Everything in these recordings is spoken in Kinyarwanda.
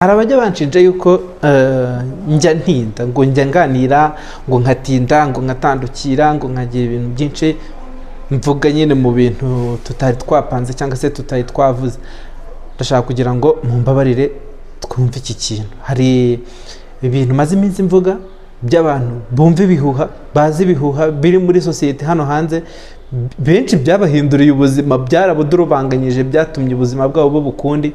hari abajya banshinja yuko njya ntinda ngo njya nganira ngo nkatinda ngo nkatandukira ngo nkagira ibintu byinshi mvuga nyine mu bintu tutari twapanze cyangwa se tutari twavuze. Ndashaka kugira ngo mumbabarire twumve iki kintu. Hari ibintu maze iminsi mvuga by'abantu bumva ibihuha, bazi ibihuha biri muri society hano hanze, benshi byabahinduriye ubuzima, byarabudurubanganyije, byatumye ubuzima bwabo bubukundi.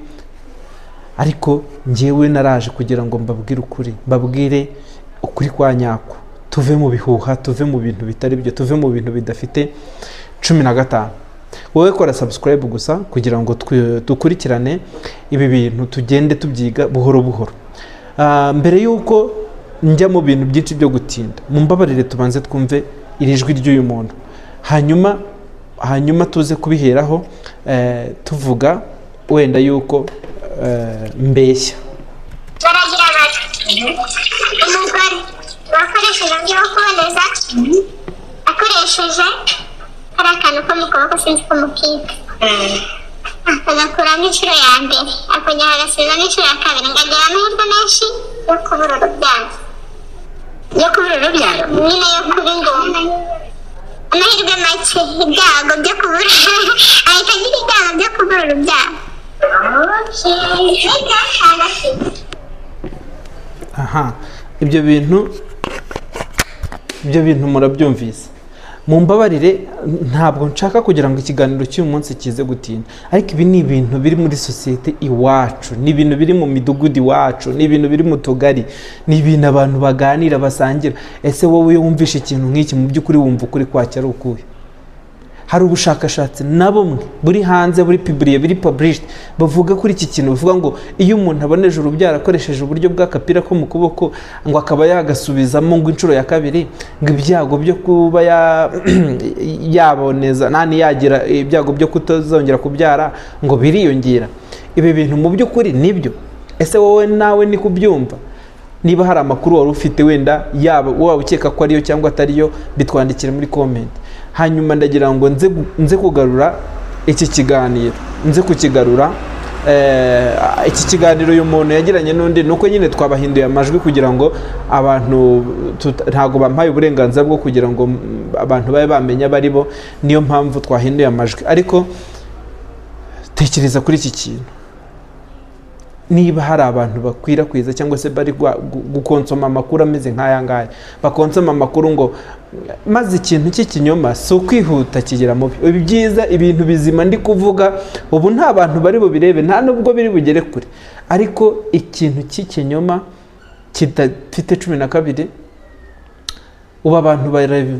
Ariko njyewe naraje kugira ngo mbabwire ukuri, mbabwire ukuri kwa nyako, tuve mu bihuha, tuve mu bintu bitari byo, tuve mu bintu bidafite 15. Wowe kora subscribe gusa kugira ngo dukurikirane ibi bintu, tugende tubyiga buhoro buhoro. Mbere yuko njya mu bintu byinshi byo gutinda, mumbabarire tubanze twumve iri jwi ry'uyu muntu, hanyuma tuze kubiheraho tuvuga wenda yuko mbeshya. Baragira bati umugore wakoresheje byo kuboneza akoresheje hari akantu ko mu kaboko sinzi ko mukika agakuramo inshuro ya mbere akongera agasiza n'inshuro ya kabiri ngo agire amahirwe menshi yo kubura urubyaro nyine yo kuba ingoma, amahirwe make, ibyago byo kubura ahita agira ibyago byo kubura urubyaro. Aha, ibyo bintu murabyumvise. Mumbabarire ntabwo nshaka kugira ngo ikiganiro cy'uyu munsi kize gutinda, ariko ibi ni ibintu biri muri society iwacu, ni ibintu biri mu midugudu iwacu, ni ibintu biri mu tugari, ni ibintu abantu baganira basangira. Ese wowe wumvishe ikintu nk'iki mu by'ukuri wumva ukuri kwacyo ari ukuhe? Hari ubushakashatsi na bumwe buri hanze, buri published bavuga kuri iki kintu, bavuga ngo iyo umuntu aboneje urubyaro akoresheje uburyo bw'akapira ko mu kuboko ngo akaba yagasubizamo ngo inshuro ya kabiri, ngo ibyago byo kuba yaboneza yagira ibyago byo kutazongera kubyara ngo biriyongera. Ibi bintu mu by'ukuri nibyo? Ese wowe nawe ni kubyumva? Niba hari amakuru wari ufite wenda yaba ukeka ko ariyo cyangwa atariyo, bitwandikire muri comment. Hanyuma ndagira ngo nze kugarura iki kiganiro, iki kiganiro uyu muntu yagiranye n'undi, nuko nyine twabahinduye amajwi kugira ngo abantu ntago bampaye uburenganzira bwo kugira ngo abantu babe bamenya bari bo, niyo mpamvu twahinduye amajwi. Ariko tekereza kuri iki kintu, niba hari abantu bakwirakwiza cyangwa se bari gukonsoma amakuru ameze nk'aya ngaya, bakonsoma amakuru ngo maze ikintu cy'ikinyoma si ukwihuta kigera mubi. Ibi byiza, ibintu bizima ndi kuvuga ubu nta bantu bari bubirebe, nta nubwo biri bugere kure, ariko ikintu cy'ikinyoma kidafite 12 ubu abantu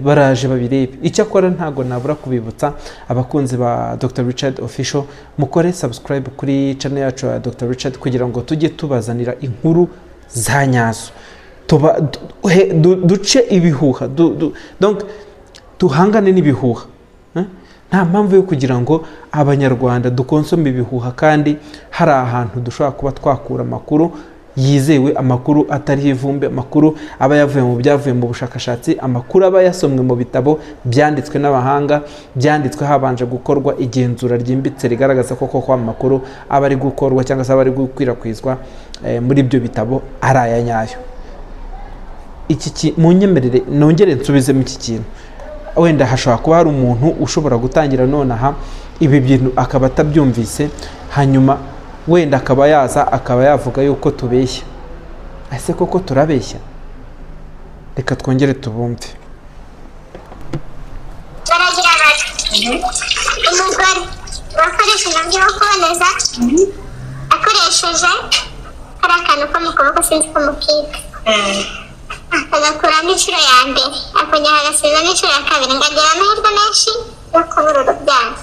baraje babirebe. Icyakora ntago nabura kubibutsa abakunzi ba Dr. Richard Official, mukore subscribe kuri channel yacu ya Dr. Richard kugira ngo tujye tubazanira inkuru za nyazo, duce ibihuha, donc tuhangane n'ibihuha. Nta mpamvu yo kugira ngo abanyarwanda dukonsome ibihuha kandi hari ahantu dushobora kuba twakura amakuru yizewe, amakuru atari ivumbi, amakuru aba yavuye mu byavuye mu bushakashatsi, amakuru aba yasomwe mu bitabo byanditswe n'abahanga, byanditswe habanje gukorwa igenzura ryimbitse rigaragaza ko koko amakuru aba ari gukorwa cyangwa se aba ari gukwirakwizwa muri ibyo bitabo ari aya nyayo. Munyemerere nongere nsubizemo iki kintu. Wenda hashobora kuba hari umuntu ushobora gutangira nonaha ibi bintu akaba atabyumvise, hanyuma wenda akaba yaza akaba yavuga yuko tubeshya. Ese koko turabeshya? Reka twongere tubumve. Baragira bati umugore wakoresheje byo kuboneza akoresheje hari akantu ko mu kaboko sinzi ko mukika agakuramo inshuro ya mbere akongera agasiza n'inshuro ya kabiri ngo agire amahirwe menshi yo kubura urubyaro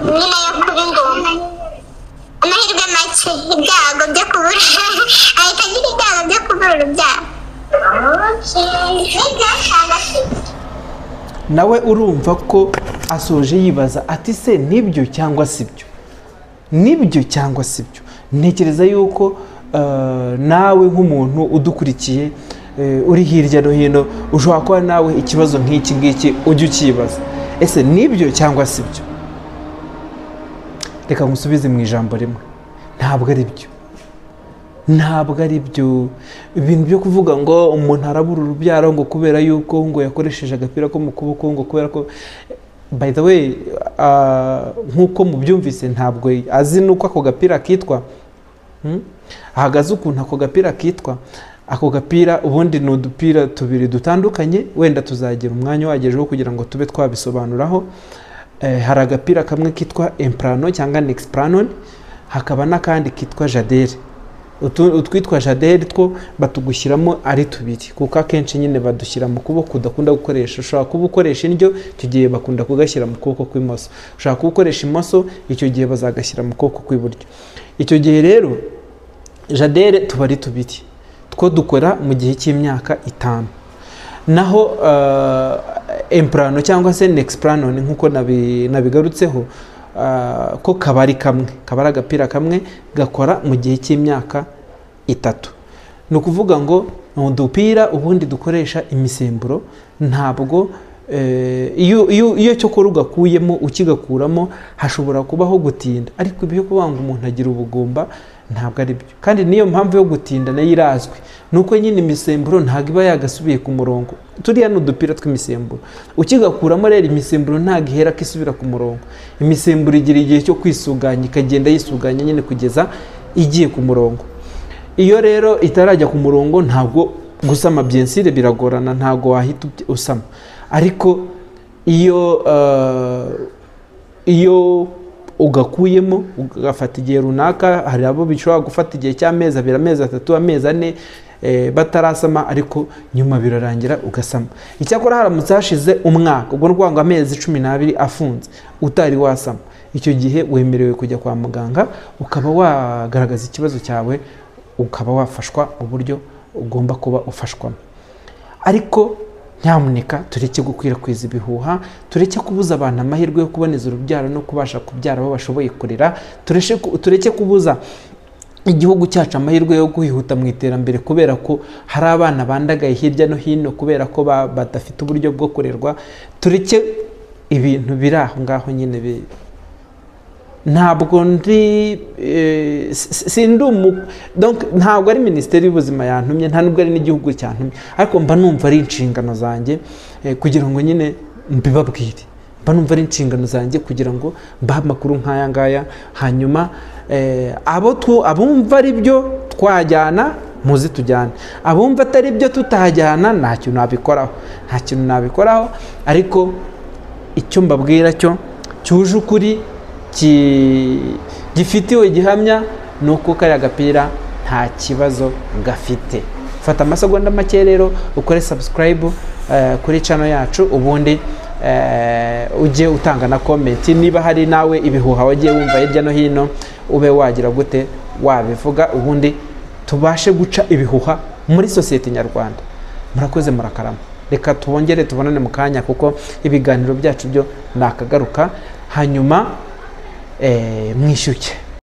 nyine yo kuba ingoma, amahirwe make, ibyago byo kubura ahita agira ibyago byo kubura urubyaro. Nawe urumva ko asoje yibaza ati se nibyo cyangwa sibyo? Nibyo cyangwa sibyo? Ntekereza yuko nawe nk'umuntu udukurikiye uri hirya no hino ushobora kuba nawe ikibazo nk'iki ngiki ujye ukibaza, ese nibyo cyangwa sibyo? Reka ngusubize mu ijambo rimwe, ntabwo ari byo, ntabwo ari byo. Ibintu byo kuvuga ngo umuntu arabura urubyaro ngo kubera yuko ngo yakoresheje agapira ko mu kuboko ngo kubera ko, by the way, nk'uko mubyumvise ntabwo azi nuko ako gapira kitwa, ahagaze ukuntu ako gapira kitwa. Ako gapira ubundi ni udupira tubiri dutandukanye, wenda tuzagira umwanya wagejeho kugira ngo tube twabisobanuraho. Hari agapira kamwe kitwa Emprano cyangwa Nexplanon, hakaba n'akandi kitwa Jadere. Utwitwa Jadere two batugushyiramo ari tubiri, kuko akenshi nyine badushyira mu kuboko udakunda gukoresha. Ushobora kuba ukoresha indyo, icyo gihe bakunda kugashyira mu kuboko kw'imoso. Ushobora kuba ukoresha imoso, icyo gihe bazagashyira mu kuboko kw'iburyo. Icyo gihe rero Jadere tuba ari tubiri, two dukora mu gihe cy'imyaka 5. Naho Emprano cyangwa se Nexplanon nk'uko nabigarutseho, ko kabari kamwe, kabari agapira kamwe gakora mu gihe cy'imyaka 3. Ni ukuvuga ngo udupira ubundi dukoresha imisemburo, ntabwo iyo cyo kora ugakuyemo ukigakuramo hashobora kubaho gutinda, ariko ibyo kuvuga ngo umuntu agira ubugumba ntabwo ari byo. Kandi niyo mpamvu yo gutinda nayo irazwi, nuko nyine imisemburo ntabwo iba yagasubiye ku murongo. Turiya ni udupira tw'imisemburo, ukigakuramo rero imisemburo ntabwo ihera ko isubira ku murongo. Imisemburo igira igihe cyo kwisuganya, ikagenda yisuganya nyine kugeza igiye ku murongo. Iyo rero itarajya ku murongo ntabwo gusama byensire biragorana, ntabwo wahita usama. Ariko iyo ugakuyemo ugafata igihe runaka, hari abo bishobora gufata igihe cy'amezi 2, amezi 3, amezi 4 batarasama, ariko nyuma birarangira ugasama. Icyakora haramutse hashize umwaka, ubwo rwanga amezi 12 afunze utari wasama, icyo gihe wemerewe kujya kwa muganga ukaba wagaragaza ikibazo cyawe, ukaba wafashwa mu buryo ugomba kuba ufashwamo. Ariko nyamuneka tureke gukwirakwiza ibihuha, tureke kubuza abantu amahirwe yo kuboneza urubyaro no kubasha kubyara abo bashoboye kurera, tureke kubuza igihugu cyacu amahirwe yo kwihuta mu iterambere kubera ko hari abana bandagaye hirya no hino kubera ko badafite uburyo bwo kurerwa. Tureke ibintu biri aho ngaho nyine. Ntabwo ntabwo ari Minisiteri y'Ubuzima yantumye, nta nubwo ari n'igihugu cyantumye, ariko mba numva ari inshingano zanjye kugira ngo nyine mbibabwire. Mba numva ari inshingano zanjye kugira ngo mbahe amakuru nk'aya ngaya, hanyuma abumva ari byo twajyana muzi tujyane, abumva atari byo tutajyana nta kintu nabikoraho. Ariko icyo mbabwira cyo cyuje ukuri, gifitiwe gihamya, nuko kariya gapira nta kibazo gafite. Fata amasegonda make rero ukore subscribe kuri channel yacu, ubundi ujye utanga na comment. Niba hari nawe ibihuha wagiye wumva hirya no hino, ube wagira gute wabivuga, ubundi tubashe guca ibihuha muri societe nyarwanda. Murakoze, murakarama. Reka tubongere tubonane mu kanya, kuko ibiganiro byacu byo nakagaruka, hanyuma mwishyuke.